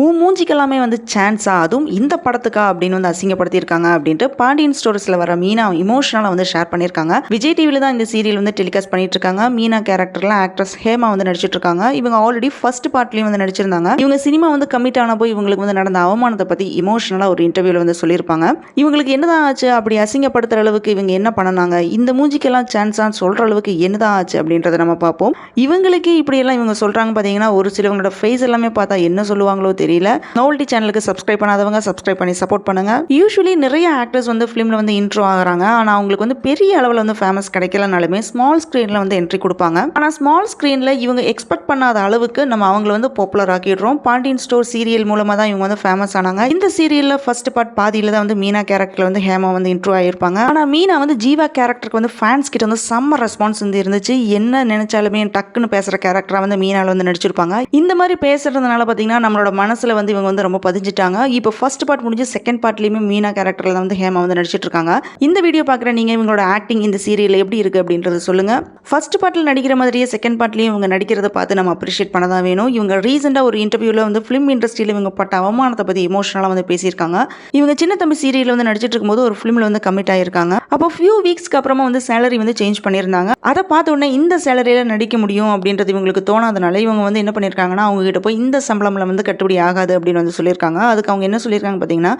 உன் மூஞ்சிக்கெல்லாமே வந்து சான்ஸா, அதுவும் இந்த படத்துக்கா அப்படின்னு வந்து அசிங்கப்படுத்தியிருக்காங்க அப்படின்ட்டு பாண்டியன் ஸ்டோர்ஸில் வர மீனா இமோஷனலாக வந்து ஷேர் பண்ணியிருக்காங்க. விஜய் டிவியில் தான் இந்த சீரியல் வந்து டெலிகாஸ்ட் பண்ணிட்டு இருக்காங்க. மீனா கேரக்டரில் ஆக்ட்ரஸ் ஹேமா வந்து நடிச்சிட்டு இருக்காங்க. இவங்க ஆல்ரெடி ஃபர்ஸ்ட் பார்ட்லேயும் வந்து நடிச்சிருந்தாங்க. இவங்க சினிமா வந்து கமிட் ஆன போய் இவங்களுக்கு வந்து நடந்த அவமானத்தை பற்றி இமோஷனலாக ஒரு இன்டர்வியூவில் வந்து சொல்லியிருப்பாங்க. இவங்களுக்கு என்னதான் ஆச்சு, அப்படி அசிங்கப்படுத்துற அளவுக்கு இவங்க என்ன பண்ணனாங்க, இந்த மூஞ்சிக்கெல்லாம் சான்ஸான்னு சொல்கிற அளவுக்கு என்னதான் ஆச்சு அப்படின்றத நம்ம பார்ப்போம். இவங்களுக்கு இப்படியெல்லாம் இவங்க சொல்கிறாங்க பார்த்தீங்கன்னா, ஒரு சிலவங்களோட ஃபேஸ் எல்லாமே பார்த்தா என்ன சொல்லுவாங்களோ தெரியல. நோவல்டி சேனலுக்கு சப்ஸ்கிரைப் பண்ணாதவங்க சப்ஸ்கிரைப் பண்ணி சப்போர்ட் பண்ணுங்க. யூஸ்வலி நிறைய ஆக்டர்ஸ் வந்து ஃபிலிமில் வந்து இன்ட்ரோ ஆகிறாங்க. ஆனால் அவங்களுக்கு வந்து பெரிய அளவில் வந்து ஃபேமஸ் கிடைக்கலனாலுமே ஸ்மால் ஸ்க்ரீனில் வந்து என்ட்ரி கொடுப்பாங்க. ஆனால் ஸ்மால் ஸ்க்ரீனில் இவங்க எக்ஸ்பெக்ட் பண்ணாத அளவுக்கு நம்ம அவங்கள வந்து பாப்புலர் ஆக்கிடுறோம். பாண்டியன் ஸ்டோர் சீரியல் மூலமாக தான் இவங்க வந்து ஃபேமஸ் ஆனாங்க. இந்த சீரியலில் ஃபர்ஸ்ட் பார்ட் பாதியில் தான் வந்து மீனா கேரக்டரில் வந்து ஹேமா வந்து இன்ட்ரோ ஆகியிருப்பாங்க. ஆனால் மீனா வந்து ஜீவா கேரக்டருக்கு வந்து ஃபேன்ஸ் கிட்ட வந்து செம்ம ரெஸ்பான்ஸ் வந்து இருந்துச்சு. என்ன நினைச்சாலுமே டக்குன்னு பேசுகிற கேரக்டராக வந்து மீனாவில் வந்து நடிச்சிருப்பாங்க. இந்த மாதிரி பேசுறதுனால பார்த்தீங்கன்னா நம்மளோட மனசில் வந்து இவங்க வந்து ரொம்ப பதிஞ்சிட்டாங்க. இப்போ ஃபர்ஸ்ட் பார்ட் முடிஞ்சு செகண்ட் பார்ட்லேயுமே மீனா கேரக்டரில் வந்து ஹேமா வந்து நடிச்சிட்டு இருக்காங்க. இந்த வீடியோ பார்க்குற நீங்கள் இவங்களோட ஆக்டிங் இந்த சீரியல் எப்படி இருக்குது அப்படின்றத சொல்லுங்கள். ஃபர்ஸ்ட் பார்ட்டில் நடிக்கிற மாதிரியே செகண்ட் பார்ட்லேயும் இவங்க நடிக்கிறத பார்த்து நம்ம அப்ரிஷியேட் பண்ண தான் வேணும். இவங்க ரீசெண்டாக ஒரு இன்டர்வியூவில் வந்து ஃபிலிம் இண்டஸ்ட்ரியில் இவங்க பட்ட அவமானத்தை பற்றி இமோஷனலாக வந்து பேசியிருக்காங்க. இவங்க சின்ன தம்பி சீரியல் வந்து நடிச்சிட்டு இருக்கும்போது ஒரு ஃபிலிமில் வந்து கமிட் ஆகியிருக்காங்க. அப்போ ஃபியூ வீக்ஸ்க்கு அப்புறமா வந்து சேலரி வந்து சேஞ்ச் பண்ணியிருந்தாங்க. அதை பார்த்த உடனே இந்த சேலரியில் நடிக்க முடியும் அப்படின்றது இவங்களுக்கு தோணாதனால இவங்க வந்து என்ன பண்ணியிருக்காங்கன்னா, அவங்க கிட்ட போய் இந்த சம்பளம்ல வந்து கட்டுப்படி ஆகாது அப்படின்னு வந்து சொல்லியிருக்காங்க. அதுக்கு அவங்க என்ன சொல்லியிருக்காங்க பார்த்தீங்கன்னா,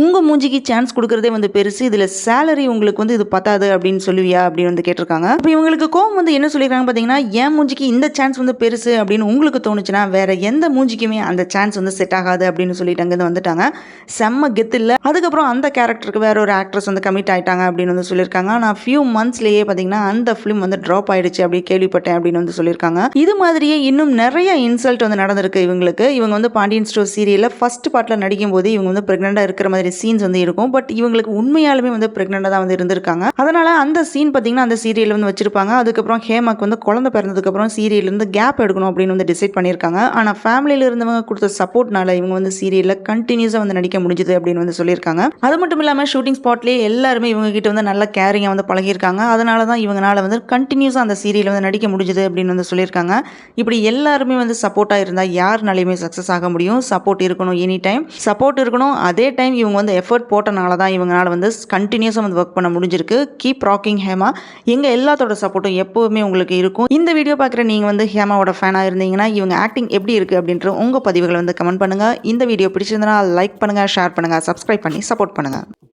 உங்கள் மூஞ்சிக்கு சான்ஸ் கொடுக்குறதே வந்து பெருசு, இதில் சேலரி உங்களுக்கு வந்து இது பத்தாது அப்படின்னு சொல்லுவியா அப்படின்னு வந்து கேட்டிருக்காங்க. இப்போ இவங்களுக்கு கோவம் வந்து என்ன சொல்லியிருக்காங்க பார்த்தீங்கன்னா, என் மூஞ்சிக்கு இந்த சான்ஸ் வந்து பெருசு அப்படின்னு உங்களுக்கு தோணுச்சுன்னா வேற எந்த மூஞ்சிக்குமே அந்த சான்ஸ் வந்து செட் ஆகாது அப்படின்னு சொல்லிட்டு அங்கே வந்துட்டாங்க. செம்ம கெத்து இல்லை. அதுக்கப்புறம் அந்த கேரக்டருக்கு வேற ஒரு ஆக்ட்ரஸ் வந்து கமிட் ஆயிட்டாங்க அப்படின்னு வந்து சொல்லியிருக்காங்க. நான் ஃபியூ மந்த்ஸ்லேயே பார்த்தீங்கன்னா அந்த ஃபிலிம் வந்து ட்ராப் ஆயிடுச்சு அப்படி கேள்விப்பட்டேன் அப்படின்னு வந்து சொல்லியிருக்காங்க. இது மாதிரியே இன்னும் நிறைய இன்சல்ட் வந்து நடந்திருக்கு இவங்களுக்கு. இவங்க வந்து பாண்டியன் ஸ்டோர் சீரியலில் ஃபர்ஸ்ட் பார்ட்டில் நடிக்கும் போது இவங்க வந்து பிரெக்னெண்டாக இருக்கிற மாதிரி சீன்ஸ் வந்து இருக்கும். பட் இவங்களுக்கு உண்மையாலுமே வந்து பிரெக்னெண்டாக தான் வந்து இருந்திருக்காங்க. அதனால அந்த சீன் பார்த்தீங்கன்னா அந்த சீரியல் வந்து வச்சிருப்பாங்க. அதுக்கப்புறம் ஹேமாக்கு வந்து குழந்தை பிறந்ததுக்கப்புறம் சீரியல்லேருந்து கேப் எடுக்கணும் அப்படின்னு வந்து டிசைட் பண்ணியிருக்காங்க. ஆனால் ஃபேமிலியில் இருந்தவங்க கொடுத்த சப்போர்ட்னால இவங்க வந்து சீரியலில் கண்டினியூஸாக வந்து நடிக்க முடிஞ்சுது அப்படின்னு வந்து சொல்லியிருக்காங்க. அது மட்டும் இல்லாமல் ஷூட்டிங் ஸ்பாட்லேயே எல்லாருமே இவங்க கிட்ட வந்து நல்ல கேரிங்காக வந்து பழகியிருக்காங்க. அதனால தான் இவங்களால வந்து கண்டினியூஸாக அந்த சீரியல் வந்து நடிக்க முடிஞ்சுது அப்படின்னு வந்து சொல்லியிருக்காங்க. இப்படி எல்லாருமே வந்து சப்போர்ட்டாக இருந்தால் யாருனாலையுமே சக்ஸஸ் ஆக முடியும். சப்போர்ட் இருக்கணும், எனி டைம் சப்போர்ட் இருக்கணும். அதே டைம் இவங்க வந்து எஃபர்ட் போட்டனால தான் இவங்களால வந்து கண்டினியூஸாக வந்து ஒர்க் பண்ண முடிஞ்சிருக்கு. Keep rocking Hema. எங்கள் எல்லாத்தோட சப்போர்ட்டும் எப்போவுமே உங்களுக்கு இருக்கும். இந்த வீடியோ பார்க்குற நீங்கள் வந்து ஹேமாவோட ஃபேனாக இருந்தீங்கன்னா இவங்க ஆக்டிங் எப்படி இருக்குது அப்படின்ற உங்கள் பதிவுகளை வந்து கமெண்ட் பண்ணுங்கள். இந்த வீடியோ பிடிச்சிருந்தனா லைக் பண்ணுங்கள், ஷேர் பண்ணுங்கள், சப்ஸ்கிரைப் பண்ணி சப்போர்ட் பண்ணுங்கள்.